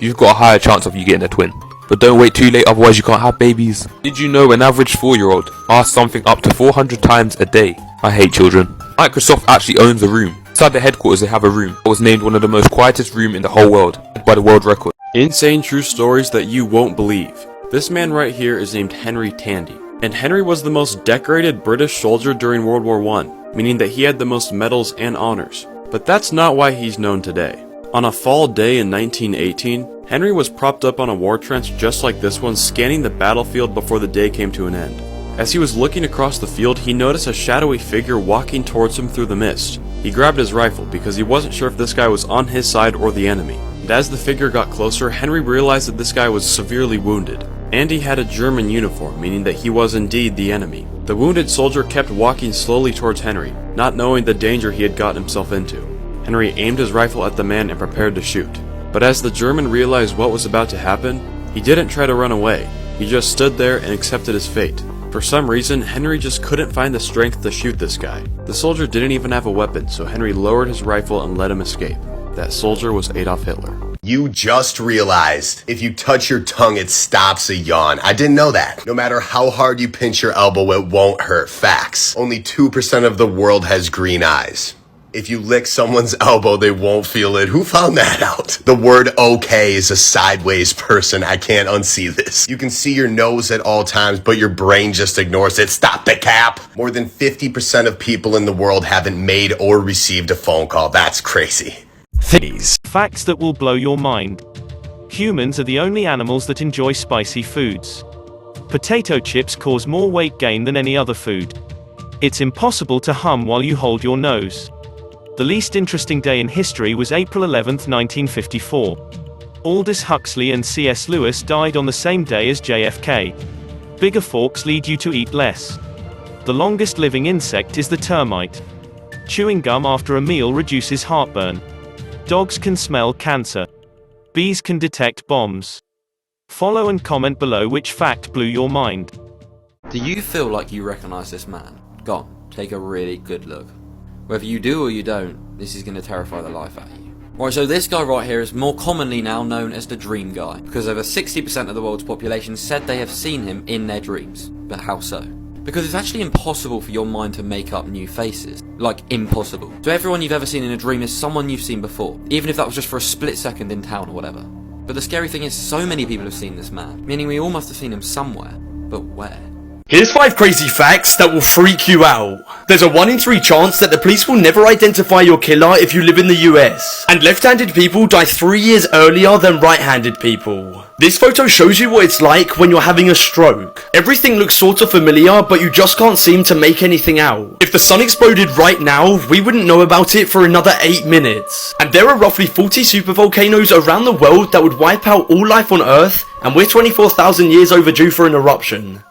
you've got a higher chance of you getting a twin. But don't wait too late, otherwise you can't have babies. Did you know an average 4-year-old asks something up to 400 times a day? I hate children. Microsoft actually owns a room. Inside the headquarters they have a room that was named one of the most quietest rooms in the whole world by the world record. Insane true stories that you won't believe. This man right here is named Henry Tandy. And Henry was the most decorated British soldier during World War I, meaning that he had the most medals and honors. But that's not why he's known today. On a fall day in 1918, Henry was propped up on a war trench just like this one, scanning the battlefield before the day came to an end. As he was looking across the field, he noticed a shadowy figure walking towards him through the mist. He grabbed his rifle because he wasn't sure if this guy was on his side or the enemy. And as the figure got closer, Henry realized that this guy was severely wounded. And he had a German uniform, meaning that he was indeed the enemy. The wounded soldier kept walking slowly towards Henry, not knowing the danger he had gotten himself into. Henry aimed his rifle at the man and prepared to shoot. But as the German realized what was about to happen, he didn't try to run away. He just stood there and accepted his fate. For some reason, Henry just couldn't find the strength to shoot this guy. The soldier didn't even have a weapon, so Henry lowered his rifle and let him escape. That soldier was Adolf Hitler. You just realized if you touch your tongue, it stops a yawn. I didn't know that. No matter how hard you pinch your elbow, it won't hurt. Facts. Only 2% of the world has green eyes. If you lick someone's elbow, they won't feel it. Who found that out? The word okay is a sideways person. I can't unsee this. You can see your nose at all times, but your brain just ignores it. Stop the cap. More than 50% of people in the world haven't made or received a phone call. That's crazy. Facts that will blow your mind. Humans are the only animals that enjoy spicy foods. Potato chips cause more weight gain than any other food. It's impossible to hum while you hold your nose. The least interesting day in history was April 11, 1954. Aldous Huxley and C.S. Lewis died on the same day as JFK. Bigger forks lead you to eat less. The longest living insect is the termite. Chewing gum after a meal reduces heartburn. Dogs can smell cancer. Bees can detect bombs. Follow and comment below which fact blew your mind. Do you feel like you recognise this man? Go on, take a really good look. Whether you do or you don't, this is going to terrify the life out of you. Right, so this guy right here is more commonly now known as the Dream Guy, because over 60% of the world's population said they have seen him in their dreams. But how so? Because it's actually impossible for your mind to make up new faces. Like, impossible. So everyone you've ever seen in a dream is someone you've seen before, even if that was just for a split second in town or whatever. But the scary thing is so many people have seen this man, meaning we all must have seen him somewhere. But where? Here's 5 crazy facts that will freak you out. There's a 1 in 3 chance that the police will never identify your killer if you live in the US. And left-handed people die 3 years earlier than right-handed people. This photo shows you what it's like when you're having a stroke. Everything looks sort of familiar, but you just can't seem to make anything out. If the sun exploded right now, we wouldn't know about it for another 8 minutes. And there are roughly 40 supervolcanoes around the world that would wipe out all life on Earth, and we're 24,000 years overdue for an eruption.